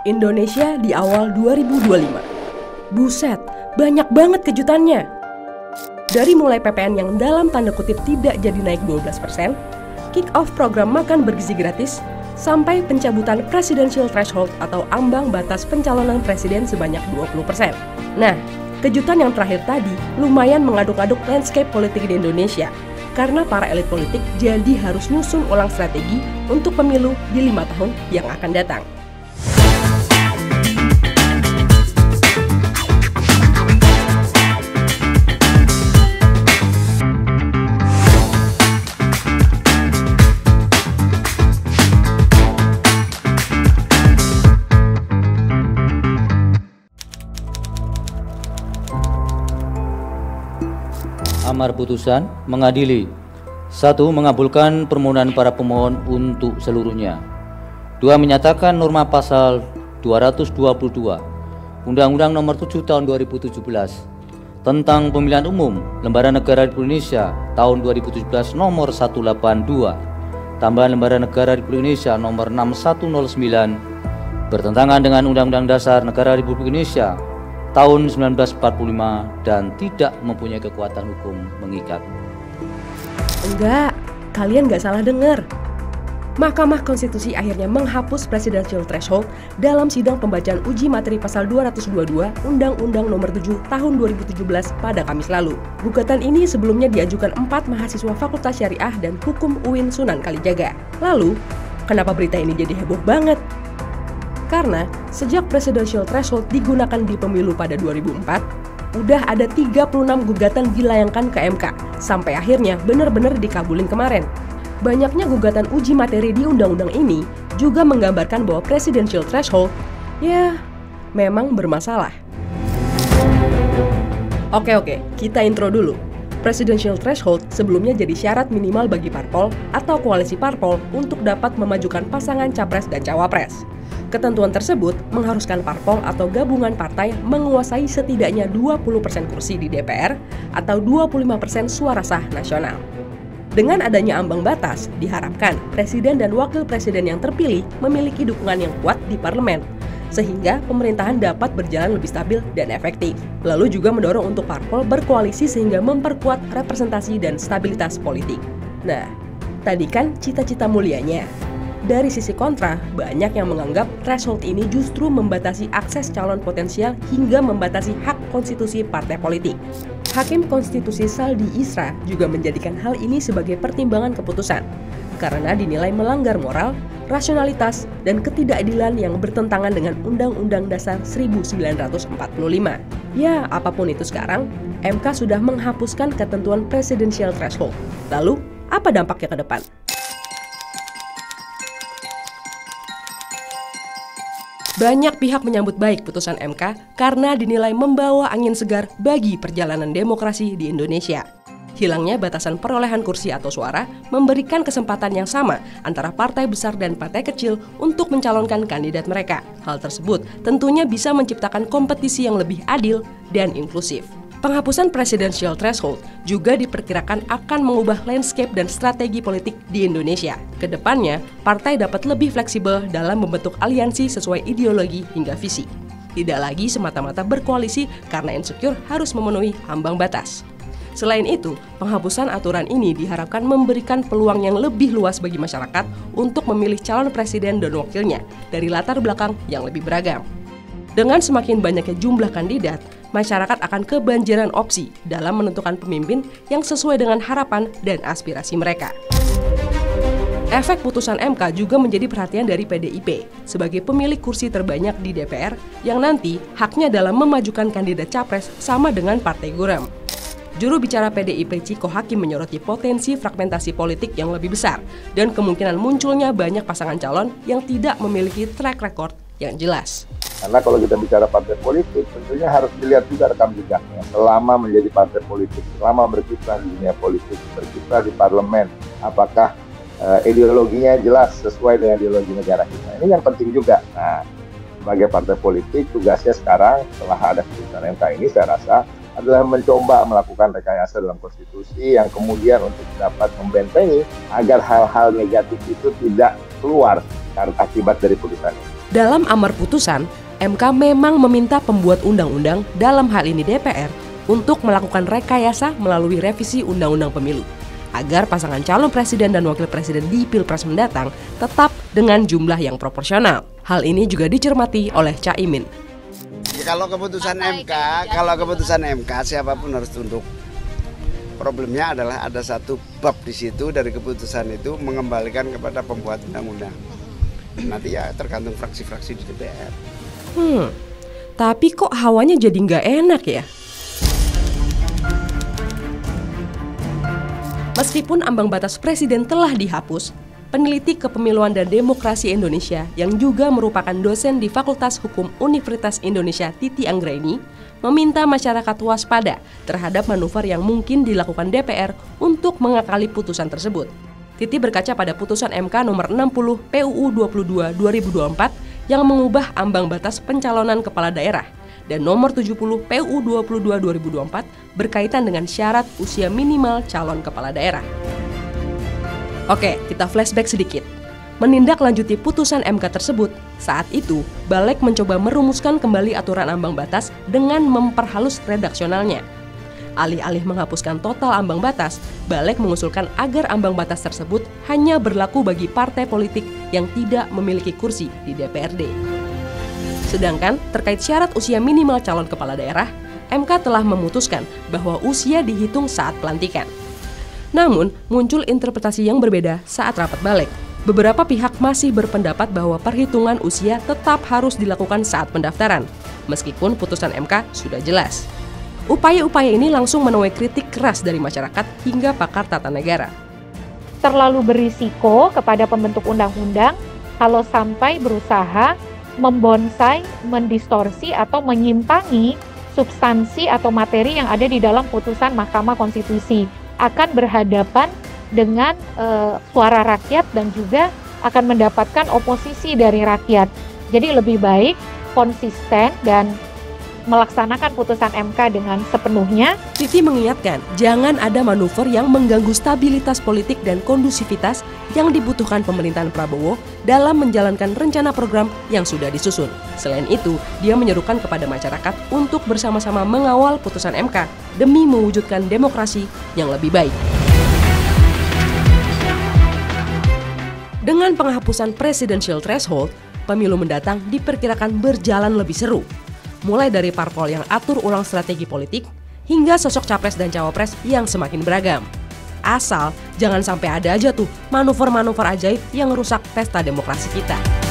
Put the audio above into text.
Indonesia di awal 2025. Buset, banyak banget kejutannya. Dari mulai PPN yang dalam tanda kutip tidak jadi naik 12%, kick-off program makan bergizi gratis, sampai pencabutan presidential threshold atau ambang batas pencalonan presiden sebanyak 20%. Nah, kejutan yang terakhir tadi lumayan mengaduk-aduk landscape politik di Indonesia, karena para elit politik jadi harus nyusun ulang strategi untuk pemilu di 5 tahun yang akan datang. Amar putusan mengadili 1. Mengabulkan permohonan para pemohon untuk seluruhnya. 2. Menyatakan norma pasal 222 Undang-Undang Nomor 7 Tahun 2017 tentang Pemilihan Umum Lembaran Negara Republik Indonesia tahun 2017 Nomor 182 tambahan Lembaran Negara Republik Indonesia Nomor 6109 bertentangan dengan Undang-Undang Dasar Negara Republik Indonesia tahun 1945 dan tidak mempunyai kekuatan hukum mengikat. Enggak, kalian nggak salah dengar. Mahkamah Konstitusi akhirnya menghapus presidential threshold dalam sidang pembacaan uji materi pasal 222 Undang-Undang Nomor 7 Tahun 2017 pada Kamis lalu. Gugatan ini sebelumnya diajukan 4 mahasiswa Fakultas Syariah dan Hukum UIN Sunan Kalijaga. Lalu, kenapa berita ini jadi heboh banget? Karena sejak presidential threshold digunakan di pemilu pada 2004, udah ada 36 gugatan dilayangkan ke MK, sampai akhirnya benar-benar dikabulin kemarin. Banyaknya gugatan uji materi di undang-undang ini juga menggambarkan bahwa presidential threshold, ya, memang bermasalah. Oke, kita intro dulu. Presidential threshold sebelumnya jadi syarat minimal bagi parpol atau koalisi parpol untuk dapat memajukan pasangan capres dan cawapres. Ketentuan tersebut mengharuskan parpol atau gabungan partai menguasai setidaknya 20% kursi di DPR atau 25% suara sah nasional. Dengan adanya ambang batas, diharapkan presiden dan wakil presiden yang terpilih memiliki dukungan yang kuat di parlemen, sehingga pemerintahan dapat berjalan lebih stabil dan efektif. Lalu juga mendorong untuk parpol berkoalisi sehingga memperkuat representasi dan stabilitas politik. Nah, tadi kan cita-cita mulianya. Dari sisi kontra, banyak yang menganggap threshold ini justru membatasi akses calon potensial hingga membatasi hak konstitusi partai politik. Hakim Konstitusi Saldi Isra juga menjadikan hal ini sebagai pertimbangan keputusan, karena dinilai melanggar moral, rasionalitas, dan ketidakadilan yang bertentangan dengan Undang-Undang Dasar 1945. Ya, apapun itu sekarang, MK sudah menghapuskan ketentuan presidential threshold. Lalu, apa dampaknya ke depan? Banyak pihak menyambut baik putusan MK karena dinilai membawa angin segar bagi perjalanan demokrasi di Indonesia. Hilangnya batasan perolehan kursi atau suara memberikan kesempatan yang sama antara partai besar dan partai kecil untuk mencalonkan kandidat mereka. Hal tersebut tentunya bisa menciptakan kompetisi yang lebih adil dan inklusif. Penghapusan presidential threshold juga diperkirakan akan mengubah landscape dan strategi politik di Indonesia. Kedepannya, partai dapat lebih fleksibel dalam membentuk aliansi sesuai ideologi hingga visi. Tidak lagi semata-mata berkoalisi karena insecure harus memenuhi ambang batas. Selain itu, penghapusan aturan ini diharapkan memberikan peluang yang lebih luas bagi masyarakat untuk memilih calon presiden dan wakilnya dari latar belakang yang lebih beragam. Dengan semakin banyaknya jumlah kandidat, masyarakat akan kebanjiran opsi dalam menentukan pemimpin yang sesuai dengan harapan dan aspirasi mereka. Efek putusan MK juga menjadi perhatian dari PDIP sebagai pemilik kursi terbanyak di DPR yang nanti haknya dalam memajukan kandidat capres sama dengan Partai Guram. Juru bicara PDIP Ciko Hakim menyoroti potensi fragmentasi politik yang lebih besar dan kemungkinan munculnya banyak pasangan calon yang tidak memiliki track record yang jelas. Karena kalau kita bicara partai politik, tentunya harus dilihat juga rekam jejaknya. Selama menjadi partai politik, selama berkiprah di dunia politik, berkiprah di parlemen, apakah ideologinya jelas sesuai dengan ideologi negara kita. Ini yang penting juga. Nah, sebagai partai politik, tugasnya sekarang setelah ada putusan MK ini, saya rasa adalah mencoba melakukan rekayasa dalam konstitusi yang kemudian untuk dapat membentengi agar hal-hal negatif itu tidak keluar akibat dari putusan ini. Dalam amar putusan, MK memang meminta pembuat undang-undang, dalam hal ini DPR, untuk melakukan rekayasa melalui revisi Undang-Undang Pemilu, agar pasangan calon presiden dan wakil presiden di Pilpres mendatang tetap dengan jumlah yang proporsional. Hal ini juga dicermati oleh Caimin. Kalau keputusan MK, siapapun harus tunduk. Problemnya adalah ada satu bab di situ dari keputusan itu mengembalikan kepada pembuat undang-undang. Nanti ya tergantung fraksi-fraksi di DPR. Tapi kok hawanya jadi nggak enak ya? Meskipun ambang batas presiden telah dihapus, peneliti Kepemiluan dan Demokrasi Indonesia yang juga merupakan dosen di Fakultas Hukum Universitas Indonesia Titi Anggraini meminta masyarakat waspada terhadap manuver yang mungkin dilakukan DPR untuk mengakali putusan tersebut. Titi berkaca pada putusan MK nomor 60 PUU 22 2024 yang mengubah ambang batas pencalonan kepala daerah dan nomor 70 PUU 22 2024 berkaitan dengan syarat usia minimal calon kepala daerah. Oke, kita flashback sedikit. Menindaklanjuti putusan MK tersebut, saat itu Balek mencoba merumuskan kembali aturan ambang batas dengan memperhalus redaksionalnya. Alih-alih menghapuskan total ambang batas, Balek mengusulkan agar ambang batas tersebut hanya berlaku bagi partai politik yang tidak memiliki kursi di DPRD. Sedangkan terkait syarat usia minimal calon kepala daerah, MK telah memutuskan bahwa usia dihitung saat pelantikan. Namun, muncul interpretasi yang berbeda saat rapat Balek. Beberapa pihak masih berpendapat bahwa perhitungan usia tetap harus dilakukan saat pendaftaran, meskipun putusan MK sudah jelas. Upaya-upaya ini langsung menuai kritik keras dari masyarakat hingga pakar tata negara. Terlalu berisiko kepada pembentuk undang-undang kalau sampai berusaha membonsai, mendistorsi, atau menyimpangi substansi atau materi yang ada di dalam putusan Mahkamah Konstitusi. Akan berhadapan dengan suara rakyat dan juga akan mendapatkan oposisi dari rakyat. Jadi lebih baik konsisten dan melaksanakan putusan MK dengan sepenuhnya. Titi mengingatkan, jangan ada manuver yang mengganggu stabilitas politik dan kondusivitas yang dibutuhkan pemerintahan Prabowo dalam menjalankan rencana program yang sudah disusun. Selain itu, dia menyerukan kepada masyarakat untuk bersama-sama mengawal putusan MK demi mewujudkan demokrasi yang lebih baik. Dengan penghapusan presidential threshold, pemilu mendatang diperkirakan berjalan lebih seru. Mulai dari parpol yang atur ulang strategi politik, hingga sosok capres dan cawapres yang semakin beragam. Asal jangan sampai ada aja tuh manuver-manuver ajaib yang merusak pesta demokrasi kita.